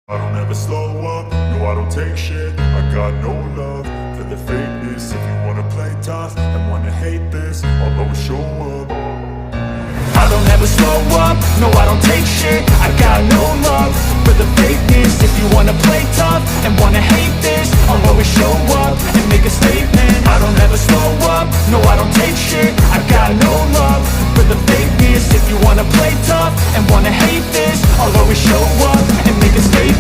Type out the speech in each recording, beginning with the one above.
I don't ever slow up, no I don't take shit. I got no love for the fakeness. If you wanna play tough and wanna hate this, I'll always show up. I don't ever slow up, no I don't take shit. I got no love for the fakeness. If you wanna play tough and wanna hate this, I'll always show up and make a statement. I don't ever slow up, no I don't take shit. I got no love for the fakeness. If you wanna play tough and wanna hate this, I'll always show up and make a statement.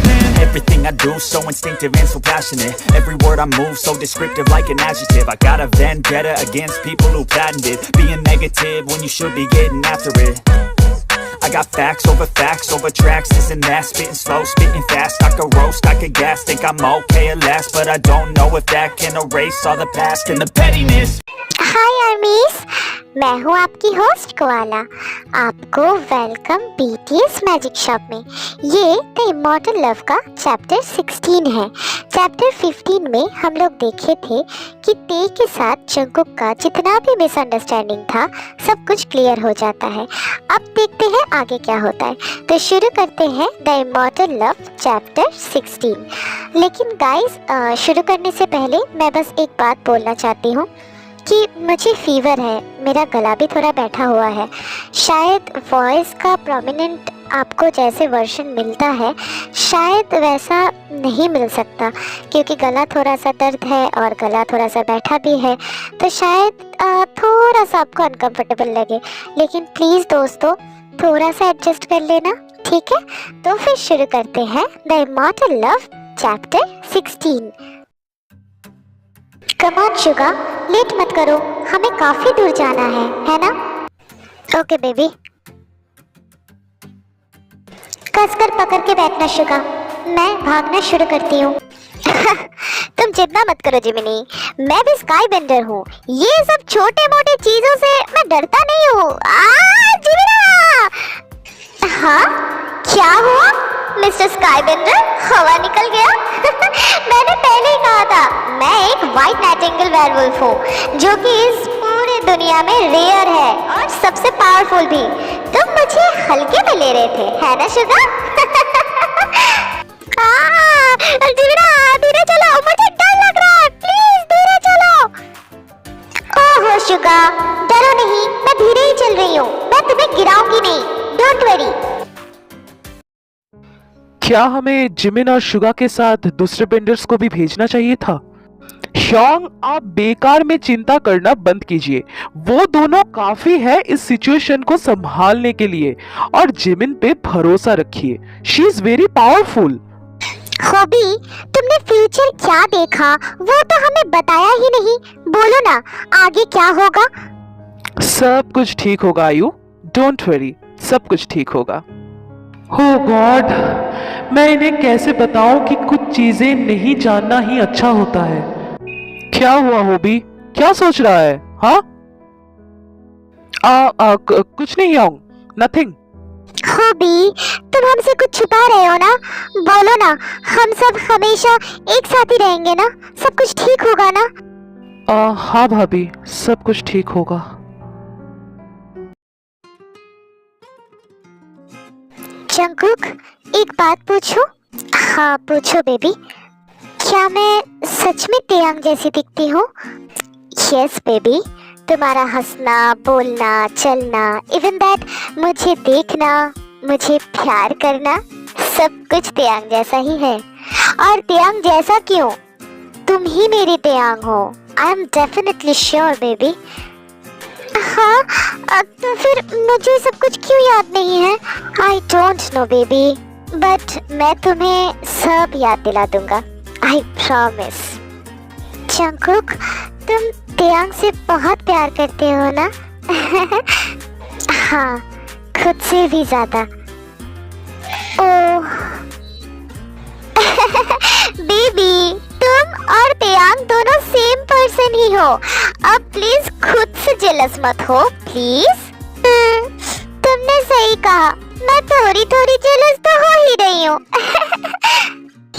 Everything I do so instinctive and so passionate. Every word I move so descriptive like an adjective. I got a vendetta against people who patented being negative when you should be getting after it. I got facts over tracks, this and that. Spitting slow, spitting fast, I could roast, I could gas. Think I'm okay at last, but I don't know if that can erase all the past and the pettiness. हाय आर्मीज, मैं हूँ आपकी host koala. आपको welcome BTS magic shop में। ये the immortal love का chapter 16 है। Chapter 15 में हम लोग देखे थे कि ते के साथ जंगकुक का जितना भी मिसअंडरस्टैंडिंग था सब कुछ क्लियर हो जाता है। अब देखते हैं आगे क्या होता है। तो शुरू करते हैं द इमॉर्टल लव चैप्टर 16। लेकिन गाइस, शुरू करने से पहले मैं बस एक बात बोलना चाहती हूँ कि मुझे फीवर है, मेरा गला भी थोड़ा बैठा हुआ है। शायद वॉइस का प्रोमिनेंट आपको जैसे वर्जन मिलता है शायद वैसा नहीं मिल सकता, क्योंकि गला थोड़ा सा दर्द है और गला थोड़ा सा बैठा भी है, तो शायद थोड़ा सा आपको अनकंफर्टेबल लगे। लेकिन प्लीज़ दोस्तों, थोड़ा सा एडजस्ट कर लेना, ठीक है? तो फिर शुरू करते हैं the immortal love chapter 16। Come on Suga, late मत करो, हमें काफी दूर जाना है ना? Okay baby. कसकर पकड़ के बैठना शुगा, मैं भागना शुरू करती हूँ। तुम जितना मत करो जिमिनी, मैं भी स्काई बेंडर हूँ। ये सब छोटे मोटे चीजों से मैं डरता नहीं हूँ। जिमिना! हाँ, क्या हुआ मिस्टर स्काई बेंडर? हवा निकल गया? मैंने पहले ही कहा था, मैं एक व्हाइट नाइटिंगेल वेयरवुल्फ हूँ, जो कि इस पूरी दुनिया में रेयर है और सबसे पावरफुल भी। तुम मुझे हल्के में ले रहे थे, है ना शुगा? धीरे चलो, मुझे डर लग रहा है, प्लीज धीरे चलो। ओहो शुगा, डरो नहीं, मैं धीरे ही चल रही हूँ, मैं तुम्हें गिराऊंगी नहीं, डोंट वरी। क्या हमें जिमिन और शुगा के साथ दूसरे बेंडर्स को भी भेजना चाहिए था? शॉन्ग, आप बेकार में चिंता करना बंद कीजिए। वो दोनों काफी है इस सिचुएशन को संभालने के लिए, और जिमिन पे भरोसा रखिए, she is very powerful. Hobby, तुमने फ्यूचर क्या देखा वो तो हमें बताया ही नहीं। बोलो ना, आगे क्या होगा? सब कुछ ठीक होगा आयु, डोंट वरी, सब कुछ ठीक होगा। हो गॉड, मैं इन्हें कैसे बताऊं कि कुछ चीजें नहीं जानना ही अच्छा होता है। क्या हुआ होबी, क्या सोच रहा है? हाँ? कुछ नहीं आऊं, नथिंग। होबी, तुम हमसे कुछ छुपा रहे हो ना? बोलो ना, हम सब हमेशा एक साथ ही रहेंगे ना? सब कुछ ठीक होगा ना? हाँ भाभी, सब कुछ ठीक होगा। जंगकुक, एक बात पूछूं? हाँ पूछो बेबी। क्या मैं सच में तेयांग जैसी दिखती हूँ? यस बेबी, तुम्हारा हंसना, बोलना, चलना, इवन दैट मुझे देखना, मुझे प्यार करना, सब कुछ तेयांग जैसा ही है। और तेयांग जैसा क्यों? तुम ही मेरी तेयांग हो। I am definitely sure baby. हाँ, तो फिर मुझे सब कुछ क्यों याद नहीं है? I don't know baby, but मैं तुम्हें सब याद दिला दूंगा, आई प्रॉमिस। जंगकुक, तुम तेयांग से बहुत प्यार करते हो ना? हाँ, खुद से भी ज्यादा। ओह बेबी, तुम और तेयांग दोनों सेम पर्सन ही हो। अब प्लीज खुद से जेलस मत हो, प्लीज। तुमने सही कहा, मैं थोड़ी थोड़ी जेलस तो हो ही रही हूँ।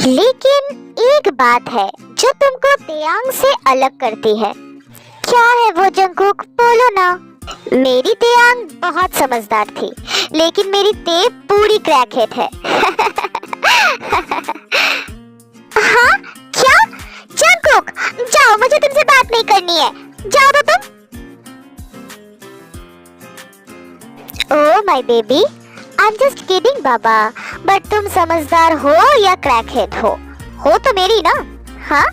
लेकिन एक बात है जो तुमको तेयांग से अलग करती है। क्या है वो जंगकुक, बोलो ना? मेरी तेयांग बहुत समझदार थी, लेकिन मेरी ते पूरी क्रैकहेड है। My baby, I am just kidding Baba, but तुम समझदार हो या क्रैकहेड हो तो मेरी ना, हाँ?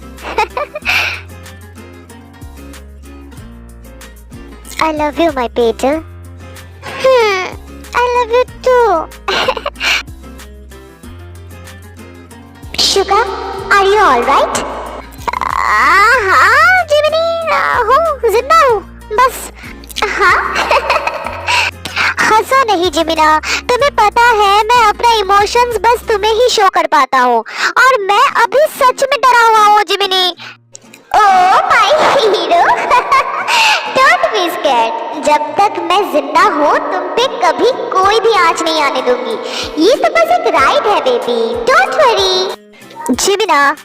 I love you, my Peter. I love you too. Sugar, are you all right? हाँ जिमिनी, हूँ, जिंदा हूँ, बस। हाँ? हंसो नहीं जिमिना, तुम्हें पता है मैं अपना इमोशंस बस तुम्हें ही शो कर पाता हूँ, और मैं अभी सच में डरा हुआ हूँ Gemini. Oh my hero, don't be scared. जब तक मैं जिंदा हूँ तुम पे कभी कोई भी आंच नहीं आने दूंगी। ये तो बस एक राइड है baby, don't worry. Jimina,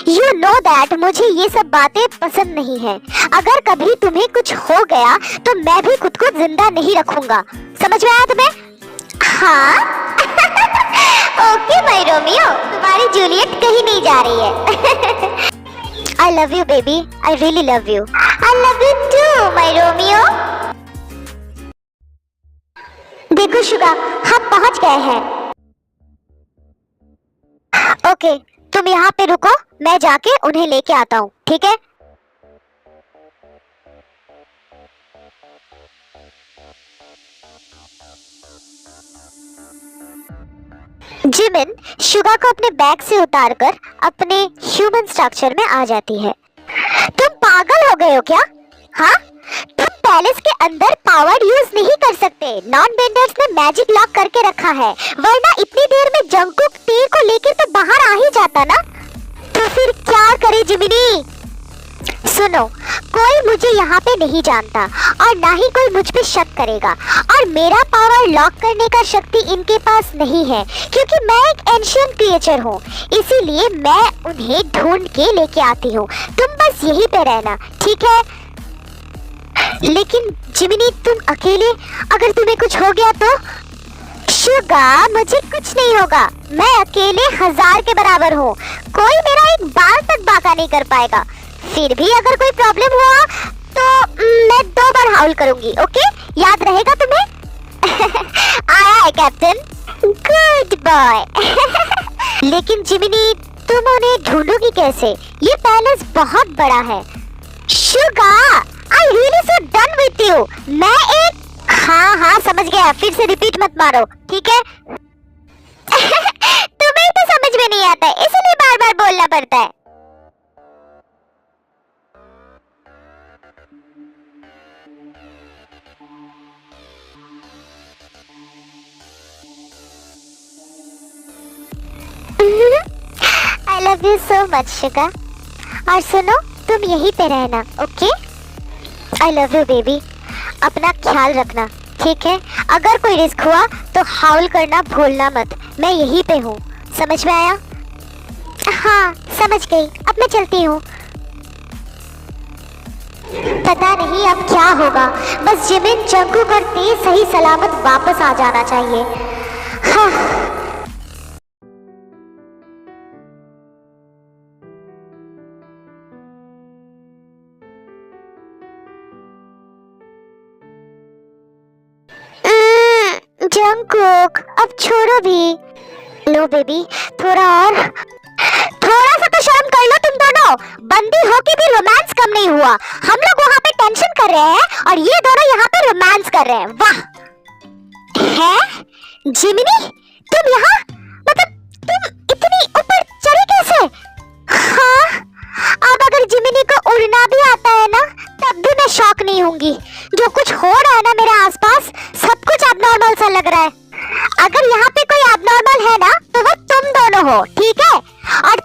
You know that मुझे ये सब बातें पसंद नहीं है। अगर कभी तुम्हें कुछ हो गया तो मैं भी खुद को जिंदा नहीं रखूंगा। समझ में आया तुम्हें? हाँ? ओके माय रोमियो, तुम्हारी जूलियट कहीं नहीं जा रही है। I love you baby, I really love you. I love you too my Romeo. देखो शुगा, हम पहुंच गए हैं। ओके, तुम यहाँ पे रुको, मैं जाके उन्हें लेके आता हूँ, ठीक है? जिमिन शुगा को अपने बैग से उतारकर अपने ह्यूमन स्ट्रक्चर में आ जाती है। तुम पागल हो गए हो क्या? हाँ? तुम पैलेस के अंदर पावर यूज नहीं कर सकते। नॉन बेंडर्स ने मैजिक लॉक करके रखा है, वरना इतनी देर में जंगकुक टी को लेकर तो बाहर आ ही जाता ना। तो फिर क्या करे जिमिनी? सुनो, कोई मुझे यहाँ पे नहीं जानता और ना ही कोई मुझ पे शक करेगा, और मेरा पावर लॉक करने का शक्ति इनके पास नहीं है, क्योंकि मैं एक एंशिएंट क्रिएचर हूँ। इसीलिए मैं उन्हें ढूंढ के लेके आती हूँ। तुम बस यहीं पे रहना, ठीक है? लेकिन जिमिनी, तुम अकेले, अगर तुम्हें कुछ हो गया तो? शुगा, मुझे कुछ नहीं होगा। मैं अकेले 1000 के बराबर हूँ। कोई मेरा एक बाल तक बांका नहीं कर पाएगा। फिर भी अगर कोई प्रॉब्लम हुआ तो मैं 2 बार हाउल करूंगी, ओके? याद रहेगा तुम्हें? आया है कैप्टन। Good boy. लेकिन जिमिनी, तुम उन्हें ढूंढोगी कैसे? ये पैलेस बहुत बड़ा है। Suga, I really so done with you. मैं एक, हाँ समझ गया, फिर से रिपीट मत मारो, ठीक है? तुम्हें तो समझ में नहीं आता है, इसलिए बार बार बोलना पड़ता है। I love you so much Suga. और सुनो, तुम यहीं पे रहना, okay? I love you baby। अपना ख्याल रखना, ठीक है? अगर कोई रिस्क हुआ तो हाउल करना भूलना मत। मैं यहीं पे हूँ, समझ में आया? हाँ समझ गई, अब मैं चलती हूँ। पता नहीं अब क्या होगा, बस जिमिन, जंगकुक और टी सही सलामत वापस आ जाना चाहिए। हाँ। जंगकुक, अब छोड़ो भी। लो बेबी, थोड़ा सा तो शर्म कर लो तुम दोनों। बंदी होके भी रोमांस कम नहीं हुआ। हम लोग वहाँ पे टेंशन कर रहे हैं और ये दोनों यहाँ पे रोमांस कर रहे हैं। वाह! है जिमिनी, तुम यहाँ, मतलब तुम इतनी ऊपर चढ़े कैसे? हाँ, अब अगर जिमिनी को उड़ना भी आता है ना, तब भी मैं शॉक नहीं होंगी। जो कुछ हो रहा है ना मेरे आसपास, सब कुछ एबनॉर्मल सा लग रहा है। अगर यहाँ पे कोई एबनॉर्मल है ना, तो वो तुम दोनों हो, ठीक है? और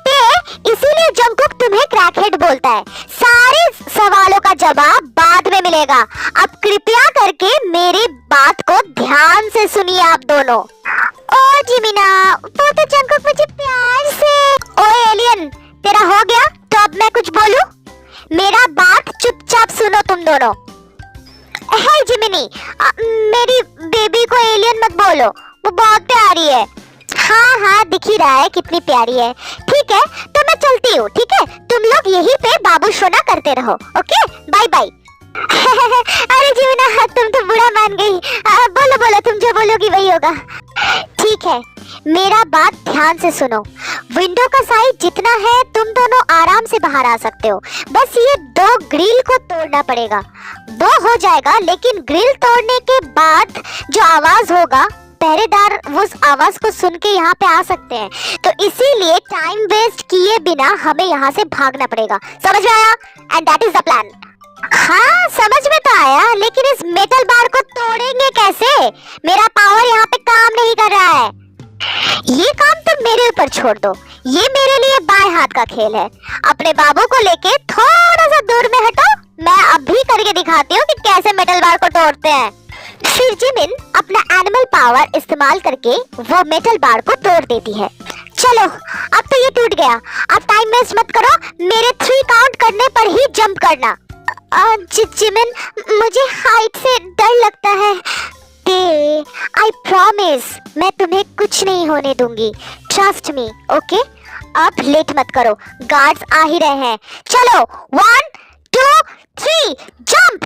इसीलिए जंगकुक तुम्हें क्रैकहेड बोलता है। सारे सवालों का जवाब बाद में मिलेगा। अब कृपया करके मेरी बात को ध्यान से सुनिए आप दोनों। ओ जिमिना, वो तो जंगकुक मुझे प्यार से। ओ एलियन, तेरा हो गया? तो अब मैं कुछ बोलूं? मेरा बात चुपचाप सुनो तुम दोनों। हे जिमिनी, मेरी बेबी को एलियन मत बोलो, वो बहुत प्यारी है। हाँ दिख ही रहा है कितनी प्यारी है। ठीक है, तो मैं चलती हूँ, ठीक है? तुम लोग यहीं पे बाबू सोना करते रहो, ओके? Bye bye. अरे जीवना, तुम तो बुरा मान गई। बोलो बोलो, तुम जो बोलोगी वही होगा। ठीक है, मेरा बात ध्यान से सुनो। विंडो का साइज जितना है तुम दोनों आराम से बाहर आ सकते हो। बस ये 2 ग्रिल को तोड़ना पड़ेगा, वो हो जाएगा। लेकिन ग्रिल तोड़ने के बाद जो आवाज होगा, पहरेदार उस आवाज को सुन के यहाँ पे आ सकते हैं। तो इसीलिए टाइम वेस्ट किए बिना हमें यहाँ से भागना पड़ेगा। समझ में आया? And that is the plan. हाँ, समझ में तो आया, लेकिन इस मेटल बार को तोड़ेंगे कैसे? मेरा पावर यहाँ पे काम नहीं कर रहा है। ये काम तुम मेरे ऊपर छोड़ दो, ये मेरे लिए बाएं हाथ का खेल है। अपने बाबू को लेके थोड़ा सा दूर में हटो, मैं अभी करके दिखाती हूँ कि कैसे मेटल बार को तोड़ते हैं। फिर जिमिन अपना एनिमल पावर इस्तेमाल करके वो मेटल बार को तोड़ देती है। चलो, अब तो ये टूट गया। अब टाइम वेस्ट मत करो, मेरे 3 काउंट करने पर ही जंप करना। जिमिन, मुझे हाइट से डर लगता है। आई प्रॉमिस, मैं तुम्हें कुछ नहीं होने दूंगी। Trust me, okay? अब लेट मत करो, गार्ड्स आ ही रहे हैं। चलो, 1 2 3 जंप।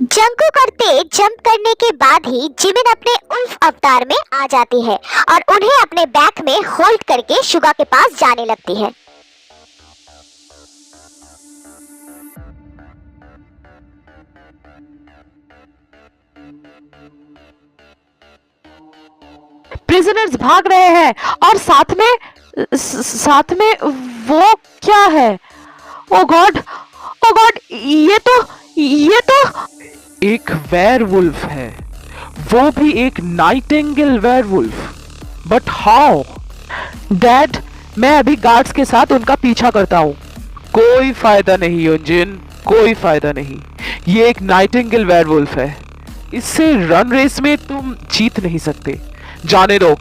जंप करने के बाद ही जिमिन अपने उल्फ अवतार में आ जाती है और उन्हें अपने बैक में होल्ड करके शुगा के पास जाने लगती है। प्रिजनर्स भाग रहे हैं और साथ में वो क्या है? ओ गॉड, ये तो एक वेयरवुल्फ है, वो भी एक Nightingale werewolf. But how? Dad, मैं अभी गार्ड्स के साथ उनका पीछा करता हूँ। कोई फायदा नहीं योंजिन, कोई फायदा नहीं। ये एक नाइटिंगेल वेयरवुल्फ है, इससे रन रेस में तुम जीत नहीं सकते। जाने दो,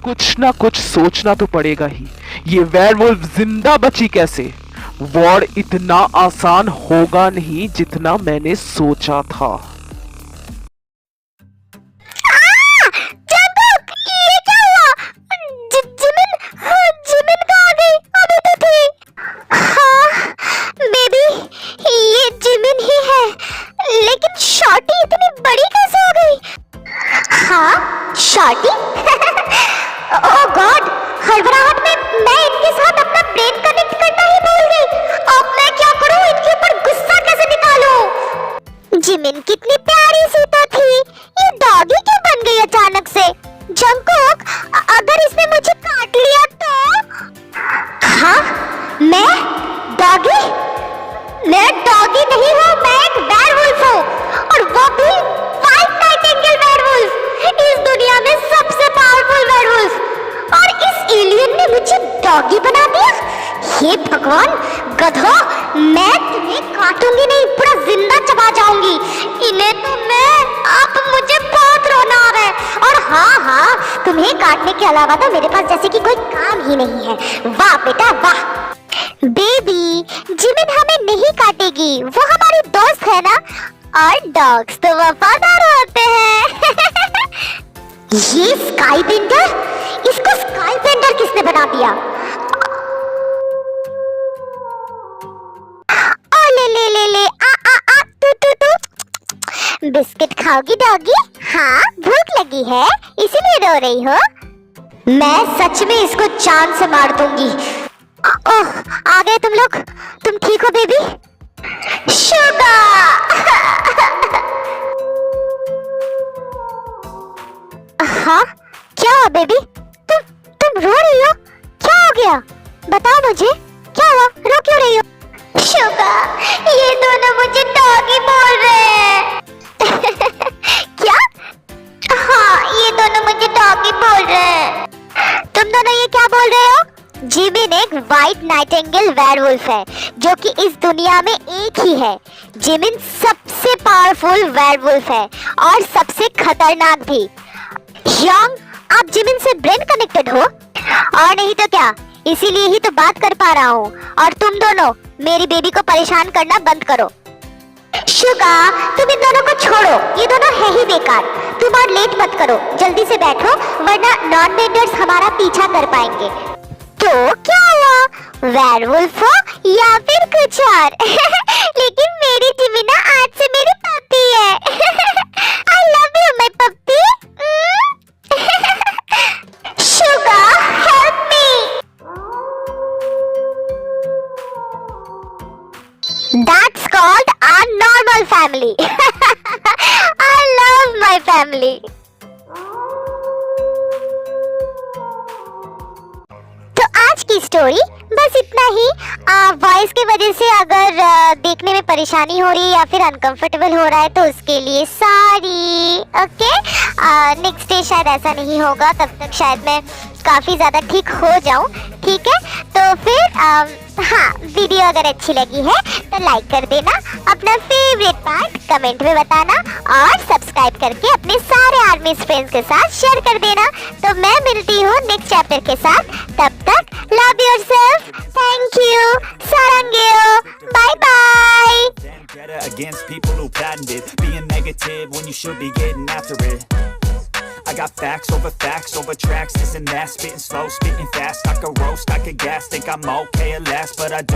कुछ ना कुछ सोचना तो पड़ेगा ही। ये वेयरवुल्फ जिंदा बची कैसे? वॉर इतना आसान होगा नहीं जितना मैंने सोचा था। ये क्या हुआ? जिमिन कहाँ गई? अभी तो थी। हाँ बेबी, ये जिमिन ही है, लेकिन शॉर्टी इतनी बड़ी कैसे हो गई? हाँ, शॉर्टी? ओह गॉड, हड़बड़ाहट में मैं इनके साथ अपना ब्रेन कनेक्ट करना ही भूल गई। अब मैं क्या करूं? इनके ऊपर गुस्सा कैसे निकालूं? जिमिन कितनी प्यारी सी तो थी, ये डॉगी क्यों बन गई अचानक से? जंगकुक, अगर इसने मुझे काट लिया तो? हाँ, मैं डॉगी नहीं हूँ, मैं एक वेयरवुल्फ हूँ, और वो भी व्हाइट नाइटिंगेल वेयरवुल्फ, इस दुनिया में सबसे पावरफुल वेयरवुल्फ। और इस एलियन ने मुझे डॉगी बना दिया। हे भगवान, गधो, मैं तुम्हें काटूंगी नहीं, पूरा जिंदा चबा जाऊंगी इन्हें तो मैं। अब मुझे बहुत रोना आ रहा है। और हाँ, तुम्हें काटने के अलावा तो मेरे पास जैसे कि कोई काम ही नहीं है। वाह बेटा वाह। बेबी, जिमिन हमें नहीं काटेगी, वो हमारी दोस्त है ना, और डॉग्स तो वफादार होते हैं। ये स्काई बेंडर, इसको स्काई बेंडर किसने बना दिया? ओ ले आ तू बिस्किट खाओगी डॉगी? हाँ, भूख लगी है इसीलिए रो रही हो? मैं सच में इसको जान से मार दूंगी। ओह, आ गए तुम लोग। तुम ठीक हो बेबी? शुगा। हाँ, क्या हुआ बेबी? तुम रो रही हो? क्या हो गया? बताओ मुझे, क्या हुआ? रो क्यों रही हो? शुगा, ये दोनों मुझे डॉगी बोल रहे हैं। क्या? हाँ, ये दोनों मुझे डॉगी बोल रहे हैं। तुम दोनों ये क्या बोल रहे हो? जिमिन एक व्हाइट नाइटिंगेल वेयरवुल्फ है, जो कि इस दुनिया में एक ही है। जिमिन सबसे पावरफुल वेयरवुल्फ है और सबसे खतरनाक भी। यंग, आप जिमिन से ब्रेन कनेक्टेड हो? और नहीं तो क्या, इसीलिए ही तो बात कर पा रहा हूँ। और तुम दोनों मेरी बेबी को परेशान करना बंद करो। शुगा, तुम इन दोनों को छोड़ो, ये दोनों है ही बेकार। तुम और लेट मत करो, जल्दी से बैठो, वरना नॉन बेंडर्स हमारा पीछा कर पाएंगे। तो क्या हुआ? वेयरवुल्फ हो या फिर कुछ और? लेकिन मेरी जिमिना आज से मेरी That's called a normal family. I love my family. तो आज की स्टोरी बस इतना ही। वॉइस की वजह से अगर देखने में परेशानी हो रही है या फिर अनकंफर्टेबल हो रहा है तो उसके लिए सॉरी। ओके, नेक्स्ट डे शायद ऐसा नहीं होगा, तब तक शायद मैं काफ़ी ज़्यादा ठीक हो जाऊं। ठीक है, तो फिर हाँ, वीडियो अगर अच्छी लगी है तो लाइक कर देना, अपना फेवरेट पार्ट कमेंट में बताना और सब्सक्राइब करके अपने सारे आर्मी फ्रेंड्स के साथ शेयर कर देना। तो मैं मिलती हूँ नेक्स्ट चैप्टर के साथ, तब तक लव योरसेल्फ, थैंक यू, सारंगेओ, bye bye. Vendetta against people who patented being negative when you should be getting after it. I got facts over tracks, this and that, spitting slow, spitting fast. I could roast, I could gas, think I'm okay at last, but I don't